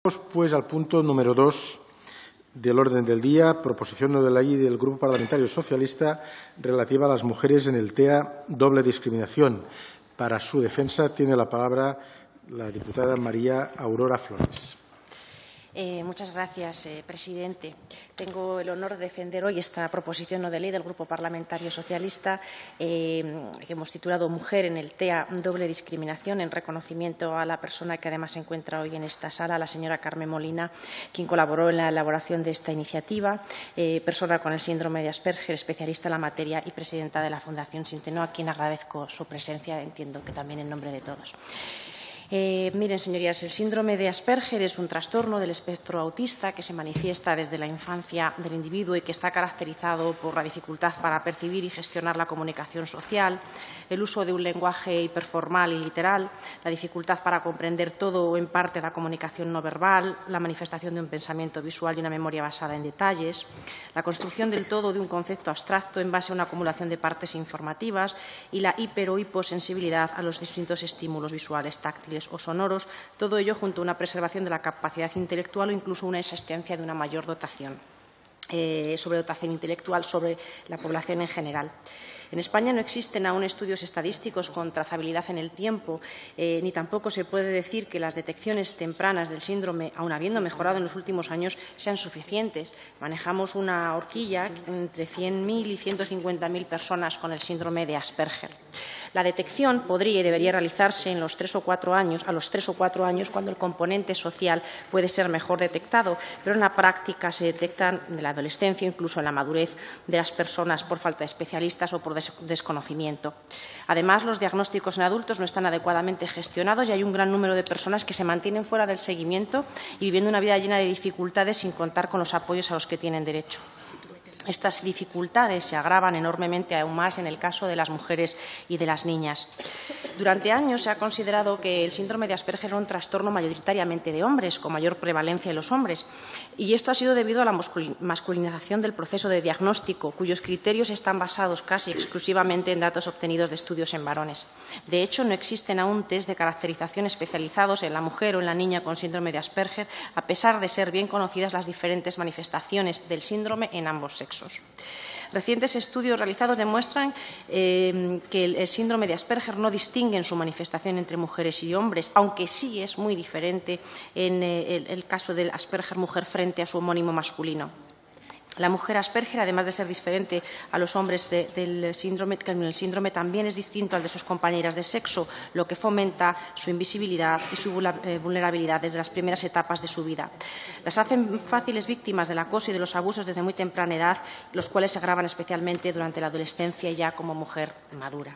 Pues al punto número 2 del orden del día, proposición no de ley del Grupo Parlamentario Socialista relativa a las mujeres en el TEA doble discriminación. Para su defensa tiene la palabra la diputada María Aurora Flores. Muchas gracias, presidente. Tengo el honor de defender hoy esta proposición no de ley del Grupo Parlamentario Socialista que hemos titulado Mujer en el TEA doble discriminación, en reconocimiento a la persona que además se encuentra hoy en esta sala, la señora Carmen Molina, quien colaboró en la elaboración de esta iniciativa, persona con el síndrome de Asperger, especialista en la materia y presidenta de la Fundación Sinteno, a quien agradezco su presencia, entiendo que también en nombre de todos. Miren, señorías, el síndrome de Asperger es un trastorno del espectro autista que se manifiesta desde la infancia del individuo y que está caracterizado por la dificultad para percibir y gestionar la comunicación social, el uso de un lenguaje hiperformal y literal, la dificultad para comprender todo o en parte la comunicación no verbal, la manifestación de un pensamiento visual y una memoria basada en detalles, la construcción del todo de un concepto abstracto en base a una acumulación de partes informativas y la hiper- o hiposensibilidad a los distintos estímulos visuales, táctiles o sonoros, todo ello junto a una preservación de la capacidad intelectual o incluso una existencia de una mayor dotación, sobredotación intelectual sobre la población en general. En España no existen aún estudios estadísticos con trazabilidad en el tiempo, ni tampoco se puede decir que las detecciones tempranas del síndrome, aun habiendo mejorado en los últimos años, sean suficientes. Manejamos una horquilla entre 100.000 y 150.000 personas con el síndrome de Asperger. La detección podría y debería realizarse en los 3 o 4 años, a los 3 o 4 años, cuando el componente social puede ser mejor detectado, pero en la práctica se detectan en la adolescencia, incluso en la madurez de las personas por falta de especialistas o por desconocimiento. Además, los diagnósticos en adultos no están adecuadamente gestionados y hay un gran número de personas que se mantienen fuera del seguimiento y viviendo una vida llena de dificultades sin contar con los apoyos a los que tienen derecho. Estas dificultades se agravan enormemente aún más en el caso de las mujeres y de las niñas. Durante años se ha considerado que el síndrome de Asperger era un trastorno mayoritariamente de hombres, con mayor prevalencia en los hombres, y esto ha sido debido a la masculinización del proceso de diagnóstico, cuyos criterios están basados casi exclusivamente en datos obtenidos de estudios en varones. De hecho, no existen aún test de caracterización especializados en la mujer o en la niña con síndrome de Asperger, a pesar de ser bien conocidas las diferentes manifestaciones del síndrome en ambos sexos. Recientes estudios realizados demuestran que el síndrome de Asperger no distingue en su manifestación entre mujeres y hombres, aunque sí es muy diferente en el caso del Asperger mujer frente a su homónimo masculino. La mujer Asperger, además de ser diferente a los hombres del síndrome, también es distinto al de sus compañeras de sexo, lo que fomenta su invisibilidad y su vulnerabilidad desde las primeras etapas de su vida. Las hacen fáciles víctimas del acoso y de los abusos desde muy temprana edad, los cuales se agravan especialmente durante la adolescencia y ya como mujer madura.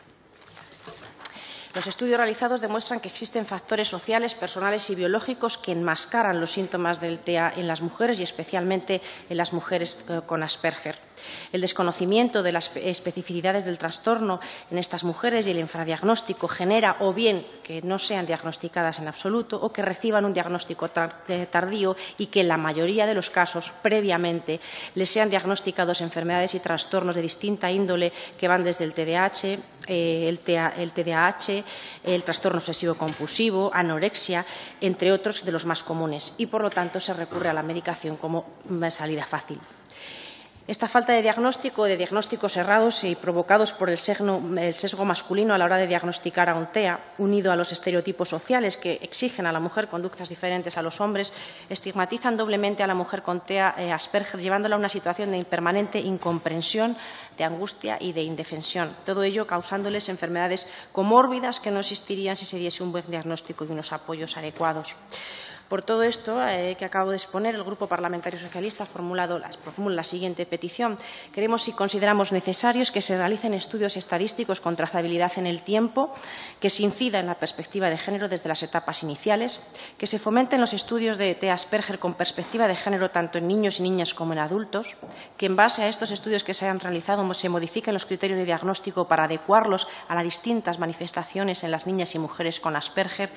Los estudios realizados demuestran que existen factores sociales, personales y biológicos que enmascaran los síntomas del TEA en las mujeres y especialmente en las mujeres con Asperger. El desconocimiento de las especificidades del trastorno en estas mujeres y el infradiagnóstico genera o bien que no sean diagnosticadas en absoluto o que reciban un diagnóstico tardío y que en la mayoría de los casos previamente les sean diagnosticados enfermedades y trastornos de distinta índole que van desde el TDAH, el trastorno obsesivo compulsivo, anorexia, entre otros de los más comunes, y por lo tanto se recurre a la medicación como salida fácil. Esta falta de diagnóstico o de diagnósticos errados y provocados por el sesgo masculino a la hora de diagnosticar a un TEA, unido a los estereotipos sociales que exigen a la mujer conductas diferentes a los hombres, estigmatizan doblemente a la mujer con TEA Asperger, llevándola a una situación de permanente incomprensión, de angustia y de indefensión. Todo ello causándoles enfermedades comórbidas que no existirían si se diese un buen diagnóstico y unos apoyos adecuados. Por todo esto que acabo de exponer, el Grupo Parlamentario Socialista formula la siguiente petición. Queremos y consideramos necesarios que se realicen estudios estadísticos con trazabilidad en el tiempo, que se incida en la perspectiva de género desde las etapas iniciales, que se fomenten los estudios de TEA Asperger con perspectiva de género tanto en niños y niñas como en adultos, que en base a estos estudios que se han realizado se modifiquen los criterios de diagnóstico para adecuarlos a las distintas manifestaciones en las niñas y mujeres con Asperger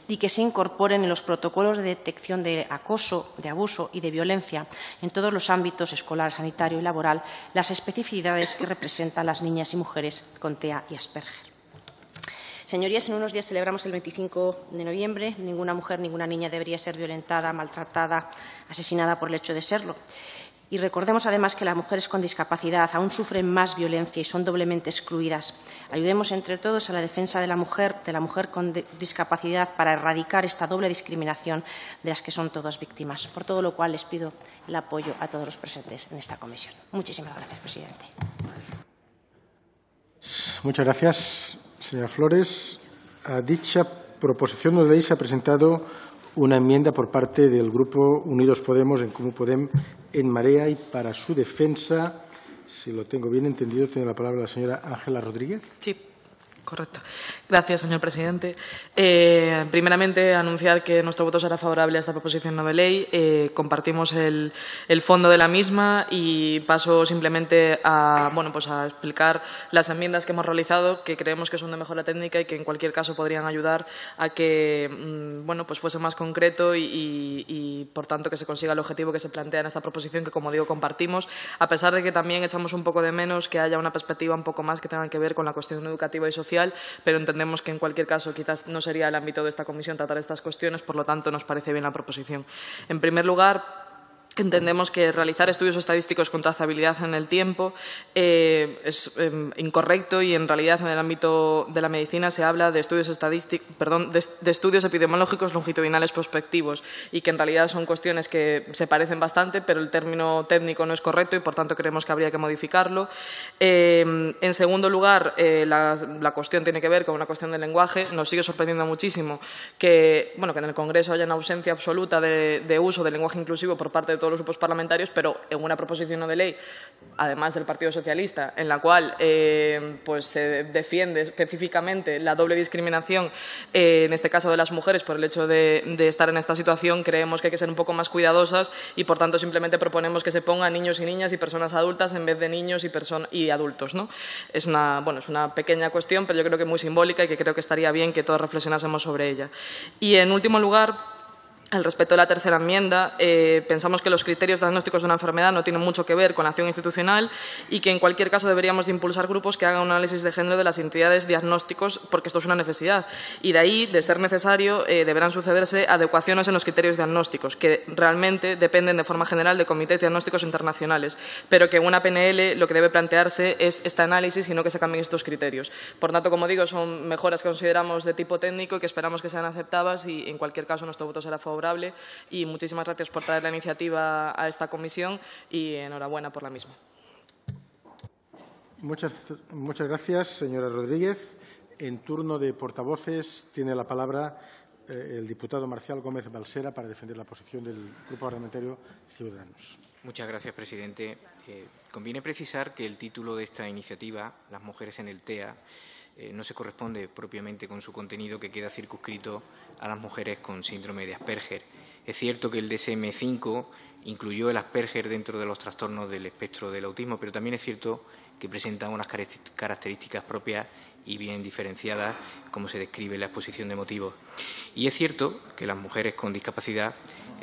y que se incorporen en los protocolos de detección de acoso, de abuso y de violencia en todos los ámbitos escolar, sanitario y laboral las especificidades que representan las niñas y mujeres con TEA y Asperger. Señorías, en unos días celebramos el 25 de noviembre. Ninguna mujer, ninguna niña debería ser violentada, maltratada, asesinada por el hecho de serlo. Y recordemos, además, que las mujeres con discapacidad aún sufren más violencia y son doblemente excluidas. Ayudemos entre todos a la defensa de la mujer con discapacidad para erradicar esta doble discriminación de las que son todas víctimas. Por todo lo cual, les pido el apoyo a todos los presentes en esta comisión. Muchísimas gracias, presidente. Muchas gracias, señora Flores. A dicha proposición de ley se ha presentado una enmienda por parte del Grupo Unidos Podemos, en Comú Podem, en Marea, y para su defensa, si lo tengo bien entendido, tiene la palabra la señora Ángela Rodríguez. Sí. Correcto. Gracias, señor presidente. Primeramente, anunciar que nuestro voto será favorable a esta proposición no de ley. Compartimos el fondo de la misma y paso simplemente a explicar las enmiendas que hemos realizado, que creemos que son de mejora técnica y que, en cualquier caso, podrían ayudar a que fuese más concreto y, por tanto, que se consiga el objetivo que se plantea en esta proposición, que, como digo, compartimos, a pesar de que también echamos un poco de menos que haya una perspectiva un poco más que tenga que ver con la cuestión educativa y social, pero entendemos que, en cualquier caso, quizás no sería el ámbito de esta comisión tratar estas cuestiones, por lo tanto, nos parece bien la proposición. En primer lugar, entendemos que realizar estudios estadísticos con trazabilidad en el tiempo es incorrecto y, en realidad, en el ámbito de la medicina se habla de estudios de estudios epidemiológicos longitudinales prospectivos, y que en realidad son cuestiones que se parecen bastante, pero el término técnico no es correcto y, por tanto, creemos que habría que modificarlo. En segundo lugar, la cuestión tiene que ver con una cuestión del lenguaje. Nos sigue sorprendiendo muchísimo que en el Congreso haya una ausencia absoluta de uso del lenguaje inclusivo por parte de todos los grupos parlamentarios, pero en una proposición no de ley, además del Partido Socialista, en la cual se defiende específicamente la doble discriminación, en este caso de las mujeres, por el hecho de estar en esta situación, creemos que hay que ser un poco más cuidadosas y, por tanto, simplemente proponemos que se ponga niños y niñas y personas adultas en vez de niños y adultos, ¿no? Es una pequeña cuestión, pero yo creo que muy simbólica y que creo que estaría bien que todos reflexionásemos sobre ella. Y, en último lugar, al respecto de la tercera enmienda, pensamos que los criterios diagnósticos de una enfermedad no tienen mucho que ver con la acción institucional y que, en cualquier caso, deberíamos de impulsar grupos que hagan un análisis de género de las entidades diagnósticos, porque esto es una necesidad. Y, de ahí, de ser necesario, deberán sucederse adecuaciones en los criterios diagnósticos, que realmente dependen de forma general de comités diagnósticos internacionales, pero que en una PNL lo que debe plantearse es este análisis y no que se cambien estos criterios. Por tanto, como digo, son mejoras que consideramos de tipo técnico y que esperamos que sean aceptadas y, en cualquier caso, nuestro voto será favorable. Y muchísimas gracias por traer la iniciativa a esta comisión y enhorabuena por la misma. Muchas gracias, señora Rodríguez. En turno de portavoces tiene la palabra el diputado Marcial Gómez Balsera para defender la posición del Grupo Parlamentario Ciudadanos. Muchas gracias, presidente. Conviene precisar que el título de esta iniciativa, Las mujeres en el TEA, no se corresponde propiamente con su contenido, que queda circunscrito a las mujeres con síndrome de Asperger. Es cierto que el DSM-5 incluyó el Asperger dentro de los trastornos del espectro del autismo, pero también es cierto que presenta unas características propias y bien diferenciadas, como se describe en la exposición de motivos. Y es cierto que las mujeres con discapacidad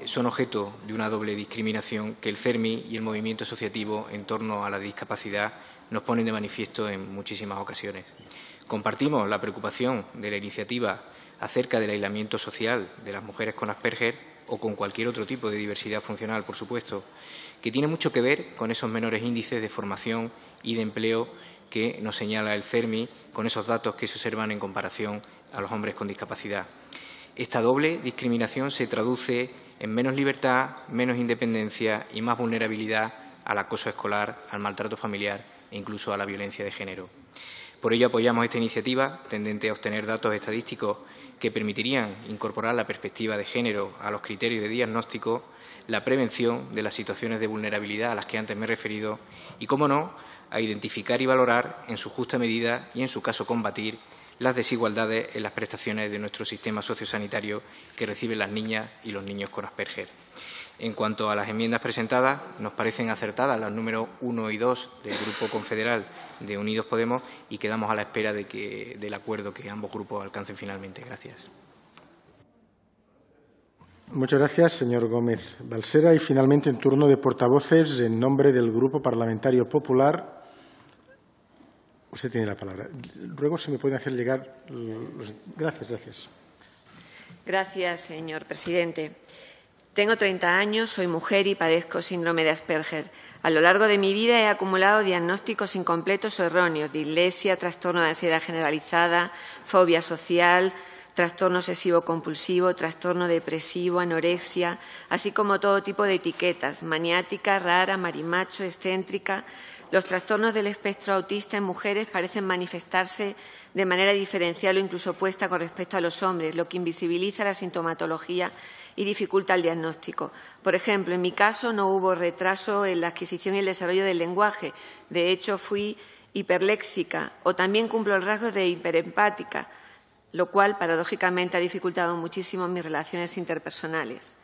son objeto de una doble discriminación que el CERMI y el movimiento asociativo en torno a la discapacidad nos ponen de manifiesto en muchísimas ocasiones. Compartimos la preocupación de la iniciativa acerca del aislamiento social de las mujeres con Asperger o con cualquier otro tipo de diversidad funcional, por supuesto, que tiene mucho que ver con esos menores índices de formación y de empleo que nos señala el CERMI, con esos datos que se observan en comparación a los hombres con discapacidad. Esta doble discriminación se traduce en menos libertad, menos independencia y más vulnerabilidad al acoso escolar, al maltrato familiar e incluso a la violencia de género. Por ello, apoyamos esta iniciativa tendente a obtener datos estadísticos que permitirían incorporar la perspectiva de género a los criterios de diagnóstico, la prevención de las situaciones de vulnerabilidad a las que antes me he referido y, cómo no, a identificar y valorar en su justa medida y, en su caso, combatir las desigualdades en las prestaciones de nuestro sistema sociosanitario que reciben las niñas y los niños con Asperger. En cuanto a las enmiendas presentadas, nos parecen acertadas las números 1 y 2 del Grupo Confederal de Unidos Podemos y quedamos a la espera del acuerdo que ambos grupos alcancen finalmente. Gracias. Muchas gracias, señor Gómez Balsera. Y, finalmente, en turno de portavoces, en nombre del Grupo Parlamentario Popular, Usted tiene la palabra. Ruego si me pueden hacer llegar los... Gracias. Gracias, señor presidente. Tengo 30 años, soy mujer y padezco síndrome de Asperger. A lo largo de mi vida he acumulado diagnósticos incompletos o erróneos: dislexia, trastorno de ansiedad generalizada, fobia social, trastorno obsesivo-compulsivo, trastorno depresivo, anorexia, así como todo tipo de etiquetas: maniática, rara, marimacho, excéntrica. Los trastornos del espectro autista en mujeres parecen manifestarse de manera diferencial o incluso opuesta con respecto a los hombres, lo que invisibiliza la sintomatología y dificulta el diagnóstico. Por ejemplo, en mi caso no hubo retraso en la adquisición y el desarrollo del lenguaje. De hecho, fui hiperléxica, o también cumplo el rasgo de hiperempática, lo cual, paradójicamente, ha dificultado muchísimo mis relaciones interpersonales.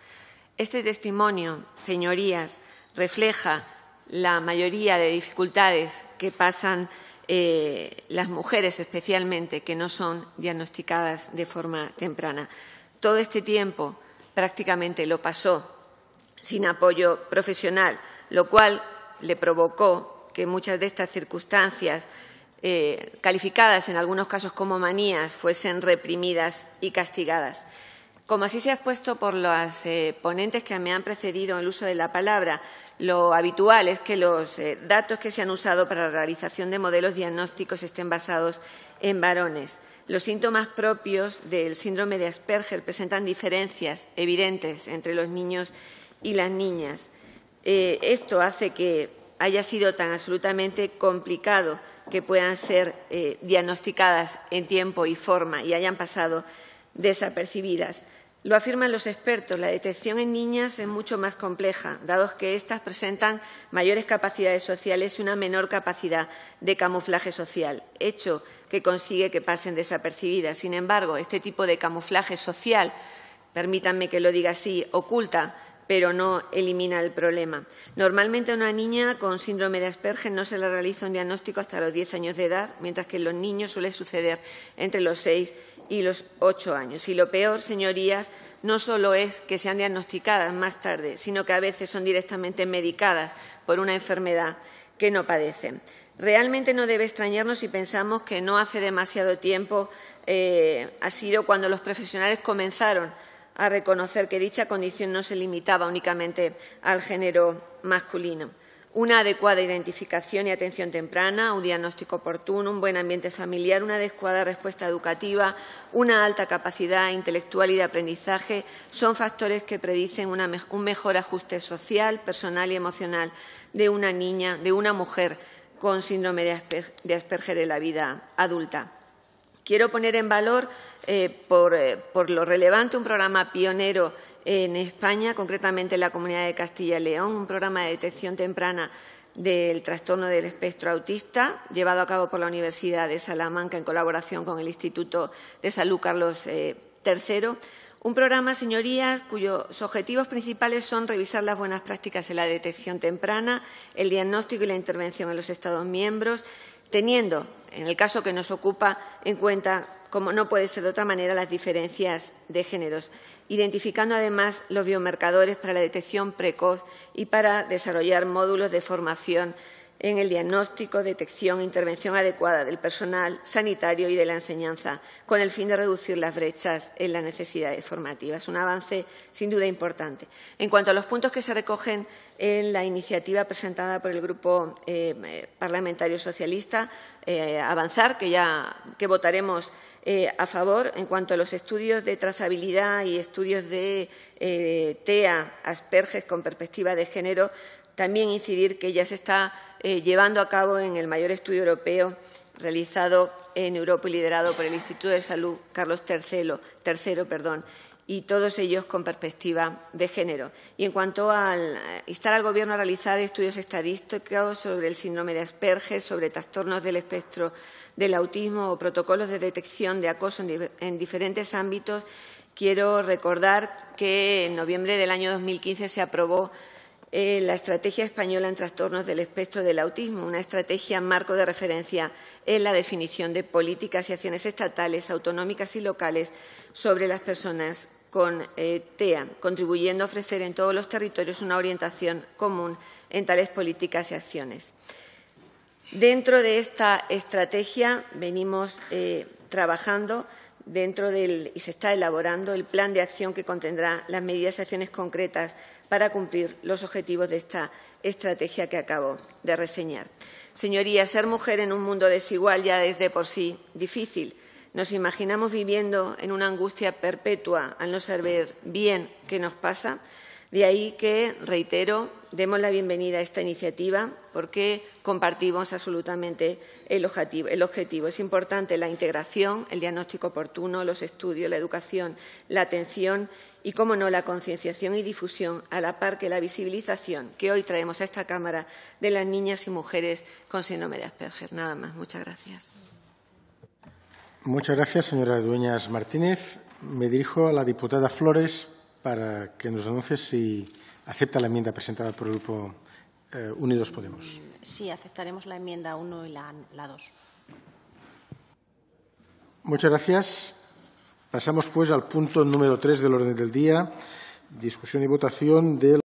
Este testimonio, señorías, refleja la mayoría de dificultades que pasan las mujeres, especialmente, que no son diagnosticadas de forma temprana. Todo este tiempo prácticamente lo pasó sin apoyo profesional, lo cual le provocó que muchas de estas circunstancias, calificadas en algunos casos como manías, fuesen reprimidas y castigadas. Como así se ha expuesto por las ponentes que me han precedido en el uso de la palabra, lo habitual es que los datos que se han usado para la realización de modelos diagnósticos estén basados en varones. Los síntomas propios del síndrome de Asperger presentan diferencias evidentes entre los niños y las niñas. Esto hace que haya sido tan absolutamente complicado que puedan ser diagnosticadas en tiempo y forma y hayan pasado desapercibidas. Lo afirman los expertos, la detección en niñas es mucho más compleja, dado que éstas presentan mayores capacidades sociales y una menor capacidad de camuflaje social, hecho que consigue que pasen desapercibidas. Sin embargo, este tipo de camuflaje social, permítanme que lo diga así, oculta, pero no elimina el problema. Normalmente a una niña con síndrome de Asperger no se le realiza un diagnóstico hasta los 10 años de edad, mientras que en los niños suele suceder entre los 6 y los 8 años. Y lo peor, señorías, no solo es que sean diagnosticadas más tarde, sino que a veces son directamente medicadas por una enfermedad que no padecen. Realmente no debe extrañarnos si pensamos que no hace demasiado tiempo ha sido cuando los profesionales comenzaron a reconocer que dicha condición no se limitaba únicamente al género masculino. Una adecuada identificación y atención temprana, un diagnóstico oportuno, un buen ambiente familiar, una adecuada respuesta educativa, una alta capacidad intelectual y de aprendizaje son factores que predicen un mejor ajuste social, personal y emocional de una niña, de una mujer con síndrome de Asperger en la vida adulta. Quiero poner en valor, por lo relevante, un programa pionero en España, concretamente en la Comunidad de Castilla y León, un programa de detección temprana del trastorno del espectro autista, llevado a cabo por la Universidad de Salamanca en colaboración con el Instituto de Salud Carlos III. Un programa, señorías, cuyos objetivos principales son revisar las buenas prácticas en la detección temprana, el diagnóstico y la intervención en los Estados miembros, teniendo, en el caso que nos ocupa, en cuenta, como no puede ser de otra manera, las diferencias de géneros, identificando además los biomarcadores para la detección precoz y para desarrollar módulos de formación en el diagnóstico, detección e intervención adecuada del personal sanitario y de la enseñanza, con el fin de reducir las brechas en las necesidades formativas. Un avance sin duda importante. En cuanto a los puntos que se recogen en la iniciativa presentada por el Grupo Parlamentario Socialista, avanzar, que votaremos a favor. En cuanto a los estudios de trazabilidad y estudios de TEA, Asperger con perspectiva de género, también incidir que ya se está llevando a cabo en el mayor estudio europeo realizado en Europa y liderado por el Instituto de Salud Carlos III, y todos ellos con perspectiva de género. Y en cuanto a instar al Gobierno a realizar estudios estadísticos sobre el síndrome de Asperger, sobre trastornos del espectro del autismo o protocolos de detección de acoso en diferentes ámbitos, quiero recordar que en noviembre del año 2015 se aprobó la Estrategia Española en Trastornos del Espectro del Autismo, una estrategia marco de referencia en la definición de políticas y acciones estatales, autonómicas y locales sobre las personas con TEA, contribuyendo a ofrecer en todos los territorios una orientación común en tales políticas y acciones. Dentro de esta estrategia venimos trabajando y se está elaborando el plan de acción que contendrá las medidas y acciones concretas para cumplir los objetivos de esta estrategia que acabo de reseñar. Señorías, ser mujer en un mundo desigual ya es de por sí difícil. Nos imaginamos viviendo en una angustia perpetua al no saber bien qué nos pasa. De ahí que, reitero, demos la bienvenida a esta iniciativa porque compartimos absolutamente el objetivo. Es importante la integración, el diagnóstico oportuno, los estudios, la educación, la atención y, cómo no, la concienciación y difusión, a la par que la visibilización que hoy traemos a esta Cámara de las niñas y mujeres con síndrome de Asperger. Nada más. Muchas gracias. Muchas gracias, señora Dueñas Martínez. Me dirijo a la diputada Flores para que nos anuncie si acepta la enmienda presentada por el Grupo Unidos Podemos. Sí, aceptaremos la enmienda 1 y la 2. Muchas gracias. Pasamos, pues, al punto número 3 del orden del día, discusión y votación del